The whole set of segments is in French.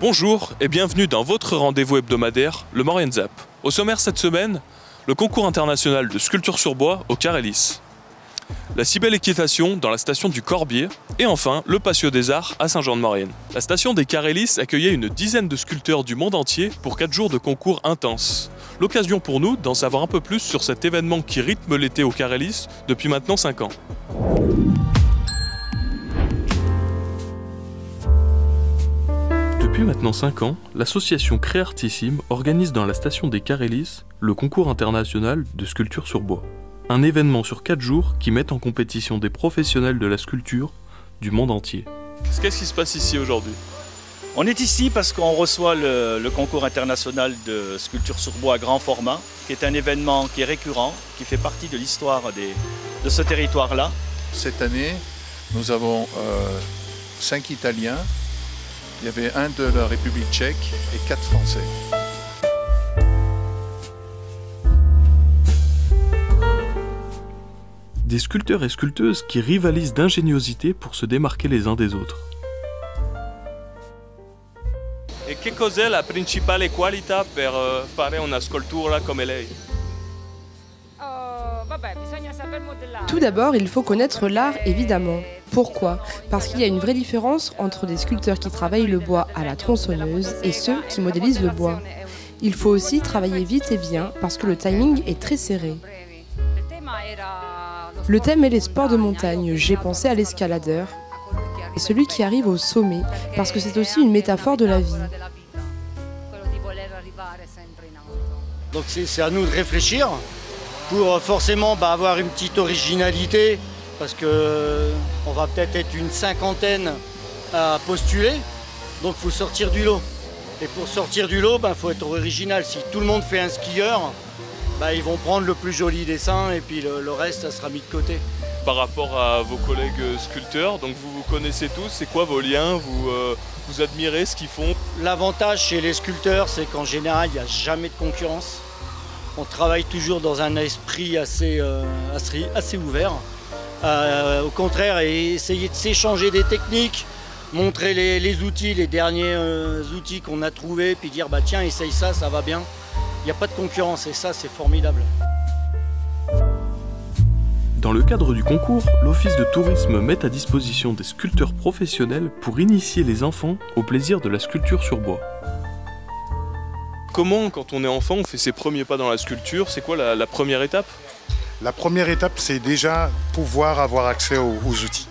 Bonjour et bienvenue dans votre rendez-vous hebdomadaire, le Maurienne Zap. Au sommaire cette semaine, le concours international de sculpture sur bois au Carélis, la si belle équitation dans la station du Corbier et enfin le Patio des Arts à Saint-Jean-de-Maurienne. La station des Carélis accueillait une dizaine de sculpteurs du monde entier pour 4 jours de concours intenses. L'occasion pour nous d'en savoir un peu plus sur cet événement qui rythme l'été au Carélis depuis maintenant 5 ans. Depuis maintenant 5 ans, l'association Créartissime organise dans la station des Carélis le concours international de sculpture sur bois. Un événement sur 4 jours qui met en compétition des professionnels de la sculpture du monde entier. Qu'est-ce qui se passe ici aujourd'hui ? On est ici parce qu'on reçoit le concours international de sculpture sur bois à grand format, qui est un événement qui est récurrent, qui fait partie de l'histoire de ce territoire-là. Cette année, nous avons 5 Italiens. Il y avait un de la République tchèque et 4 Français. Des sculpteurs et sculpteuses qui rivalisent d'ingéniosité pour se démarquer les uns des autres. Et che cos'è la principale qualità per fare una scultura come lei? Tout d'abord, il faut connaître l'art, évidemment. Pourquoi ? Parce qu'il y a une vraie différence entre des sculpteurs qui travaillent le bois à la tronçonneuse et ceux qui modélisent le bois. Il faut aussi travailler vite et bien parce que le timing est très serré. Le thème est les sports de montagne. J'ai pensé à l'escaladeur et celui qui arrive au sommet parce que c'est aussi une métaphore de la vie. Donc c'est à nous de réfléchir pour forcément avoir une petite originalité parce qu'on va peut-être être une 50aine à postuler, donc il faut sortir du lot. Et pour sortir du lot, faut être original. Si tout le monde fait un skieur, ils vont prendre le plus joli dessin et puis le reste, ça sera mis de côté. Par rapport à vos collègues sculpteurs, donc vous vous connaissez tous, c'est quoi vos liens, vous admirez ce qu'ils font? L'avantage chez les sculpteurs, c'est qu'en général, il n'y a jamais de concurrence. On travaille toujours dans un esprit assez ouvert. Au contraire, essayer de s'échanger des techniques, montrer les outils, les derniers outils qu'on a trouvés, puis dire tiens, essaye ça, ça va bien. Il n'y a pas de concurrence et ça, c'est formidable. Dans le cadre du concours, l'Office de tourisme met à disposition des sculpteurs professionnels pour initier les enfants au plaisir de la sculpture sur bois. Comment, quand on est enfant, on fait ses premiers pas dans la sculpture? C'est quoi la première étape? La première étape, c'est déjà pouvoir avoir accès aux outils.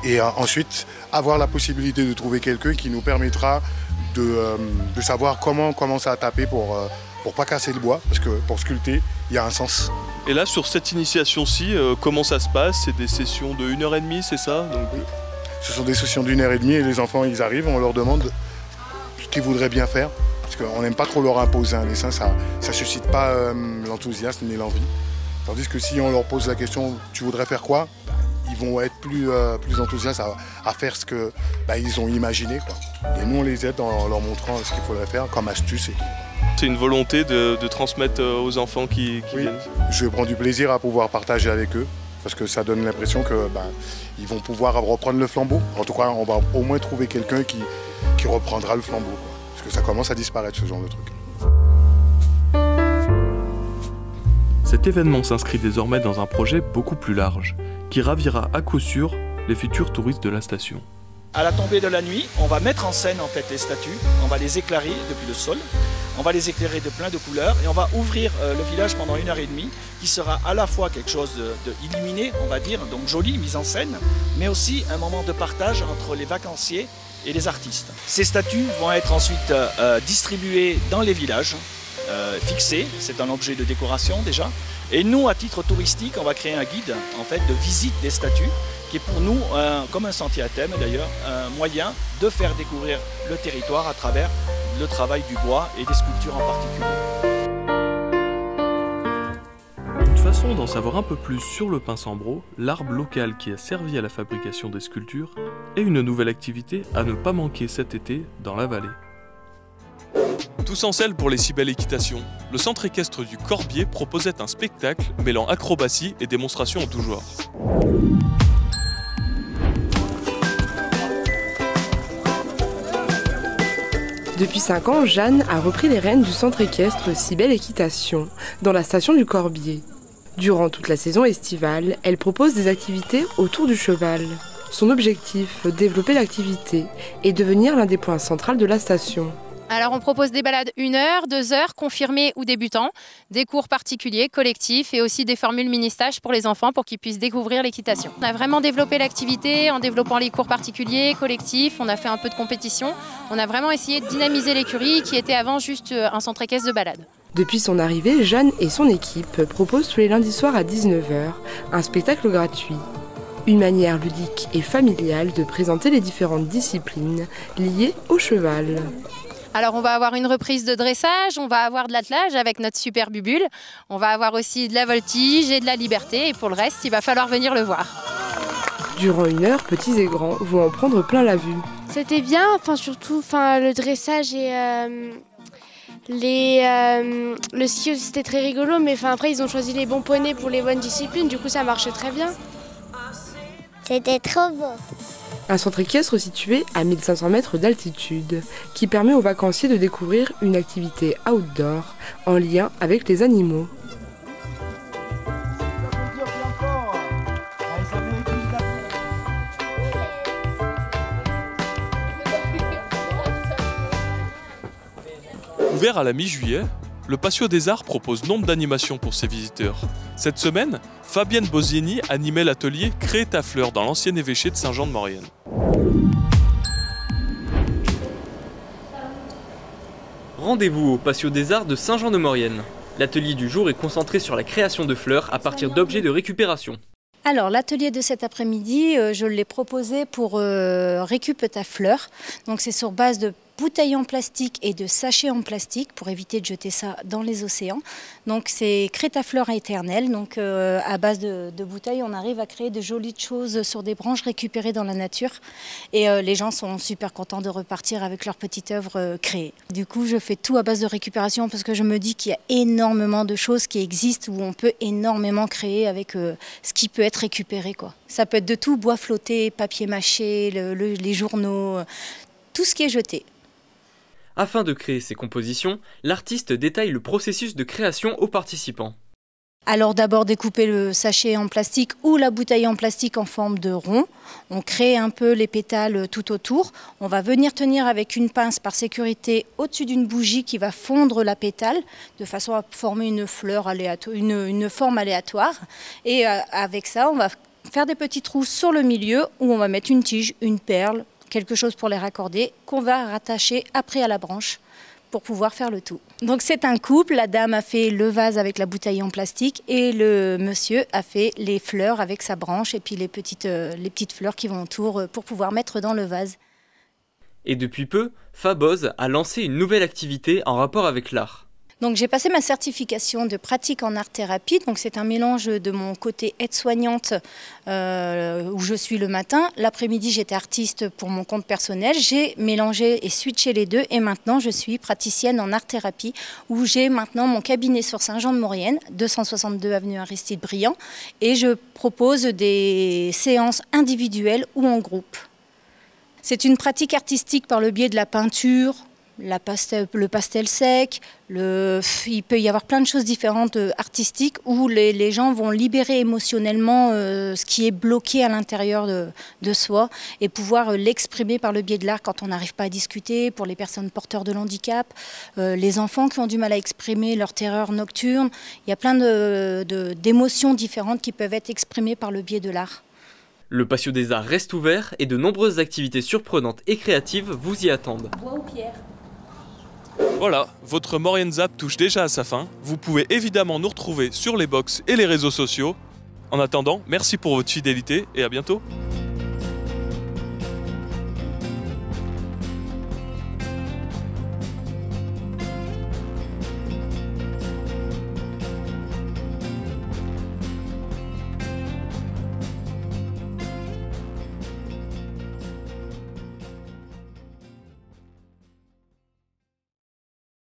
Et ensuite, avoir la possibilité de trouver quelqu'un qui nous permettra de savoir comment commencer à taper pour pas casser le bois. Parce que pour sculpter, il y a un sens. Et là, sur cette initiation-ci, comment ça se passe? C'est des sessions de 1h30, c'est ça? Oui. Ce sont des sessions d'1h30 et les enfants, ils arrivent, on leur demande ce qu'ils voudraient bien faire. Parce qu'on n'aime pas trop leur imposer un dessin, ça ne suscite pas l'enthousiasme ni l'envie. Tandis que si on leur pose la question « tu voudrais faire quoi ?», ils vont être plus enthousiastes à faire ce qu'ils ont imaginé, quoi. Et nous, on les aide en leur montrant ce qu'il faudrait faire comme astuce. C'est une volonté de transmettre aux enfants qui viennent. Je prends du plaisir à pouvoir partager avec eux, parce que ça donne l'impression qu'ils vont pouvoir reprendre le flambeau. En tout cas, on va au moins trouver quelqu'un qui reprendra le flambeau, quoi. Parce que ça commence à disparaître, ce genre de truc. Cet événement s'inscrit désormais dans un projet beaucoup plus large, qui ravira à coup sûr les futurs touristes de la station. À la tombée de la nuit, on va mettre en scène les statues, on va les éclairer depuis le sol, on va les éclairer de plein de couleurs et on va ouvrir le village pendant 1h30 qui sera à la fois quelque chose de illuminé, on va dire, donc joli, mise en scène, mais aussi un moment de partage entre les vacanciers et les artistes. Ces statues vont être ensuite distribuées dans les villages, fixées, c'est un objet de décoration déjà, et nous, à titre touristique, on va créer un guide de visite des statues qui est pour nous, comme un sentier à thème d'ailleurs, un moyen de faire découvrir le territoire à travers le travail du bois et des sculptures en particulier. Une façon d'en savoir un peu plus sur le pin Sambro, l'arbre local qui a servi à la fabrication des sculptures, et une nouvelle activité à ne pas manquer cet été dans la vallée. Tous en selle pour les si belles équitations. Le centre équestre du Corbier proposait un spectacle mêlant acrobatie et démonstration en tout genre. Depuis 5 ans, Jeanne a repris les rênes du centre équestre Si Belle Équitation, dans la station du Corbier. Durant toute la saison estivale, elle propose des activités autour du cheval. Son objectif, développer l'activité et devenir l'un des points centraux de la station. Alors on propose des balades 1 heure, 2 heures, confirmés ou débutants, des cours particuliers, collectifs et aussi des formules mini-stages pour les enfants pour qu'ils puissent découvrir l'équitation. On a vraiment développé l'activité en développant les cours particuliers, collectifs, on a fait un peu de compétition. On a vraiment essayé de dynamiser l'écurie qui était avant juste un centre équestre de balade. Depuis son arrivée, Jeanne et son équipe proposent tous les lundis soirs à 19 h un spectacle gratuit. Une manière ludique et familiale de présenter les différentes disciplines liées au cheval. Alors on va avoir une reprise de dressage, on va avoir de l'attelage avec notre super bubule, on va avoir aussi de la voltige et de la liberté et pour le reste il va falloir venir le voir. Durant 1 heure, petits et grands vont en prendre plein la vue. C'était bien, surtout le dressage et le ski aussi c'était très rigolo, mais après ils ont choisi les bons poneys pour les bonnes disciplines, du coup ça marchait très bien. C'était trop beau. Un centre équestre situé à 1500 mètres d'altitude, qui permet aux vacanciers de découvrir une activité outdoor en lien avec les animaux. Ouvert à la mi-juillet, le Patio des Arts propose nombre d'animations pour ses visiteurs. Cette semaine, Fabienne Bosieni animait l'atelier Créer ta fleur dans l'ancien évêché de Saint-Jean-de-Maurienne. Rendez-vous au Patio des Arts de Saint-Jean-de-Maurienne. L'atelier du jour est concentré sur la création de fleurs à partir d'objets de récupération. Alors l'atelier de cet après-midi, je l'ai proposé pour Récup ta fleur. Donc c'est sur base de bouteilles en plastique et de sachets en plastique pour éviter de jeter ça dans les océans. Donc c'est Crée ta fleur éternelle. Donc à base de bouteilles, on arrive à créer de jolies choses sur des branches récupérées dans la nature. Et les gens sont super contents de repartir avec leur petite œuvre créée. Du coup, je fais tout à base de récupération parce que je me dis qu'il y a énormément de choses qui existent où on peut énormément créer avec ce qui peut être récupéré, quoi. Ça peut être de tout, bois flotté, papier mâché, les journaux, tout ce qui est jeté. Afin de créer ces compositions, l'artiste détaille le processus de création aux participants. Alors d'abord découper le sachet en plastique ou la bouteille en plastique en forme de rond. On crée un peu les pétales tout autour. On va venir tenir avec une pince par sécurité au-dessus d'une bougie qui va fondre la pétale de façon à former une fleur aléatoire, une forme aléatoire. Et avec ça, on va faire des petits trous sur le milieu où on va mettre une tige, une perle, quelque chose pour les raccorder qu'on va rattacher après à la branche pour pouvoir faire le tout. Donc c'est un couple, la dame a fait le vase avec la bouteille en plastique et le monsieur a fait les fleurs avec sa branche et puis les petites fleurs qui vont autour pour pouvoir mettre dans le vase. Et depuis peu, Faboz a lancé une nouvelle activité en rapport avec l'art. Donc j'ai passé ma certification de pratique en art-thérapie. Donc c'est un mélange de mon côté aide-soignante où je suis le matin. L'après-midi j'étais artiste pour mon compte personnel. J'ai mélangé et switché les deux et maintenant je suis praticienne en art-thérapie où j'ai maintenant mon cabinet sur Saint-Jean-de-Maurienne, 262 avenue Aristide Briand et je propose des séances individuelles ou en groupe. C'est une pratique artistique par le biais de la peinture, le pastel sec, il peut y avoir plein de choses différentes artistiques où les gens vont libérer émotionnellement ce qui est bloqué à l'intérieur de soi et pouvoir l'exprimer par le biais de l'art quand on n'arrive pas à discuter, pour les personnes porteurs de handicap, les enfants qui ont du mal à exprimer leur terreur nocturne. Il y a plein d'émotions différentes qui peuvent être exprimées par le biais de l'art. Le Patio des Arts reste ouvert et de nombreuses activités surprenantes et créatives vous y attendent. Bois ou pierre ? Voilà, votre Maurienne Zap touche déjà à sa fin. Vous pouvez évidemment nous retrouver sur les box et les réseaux sociaux. En attendant, merci pour votre fidélité et à bientôt.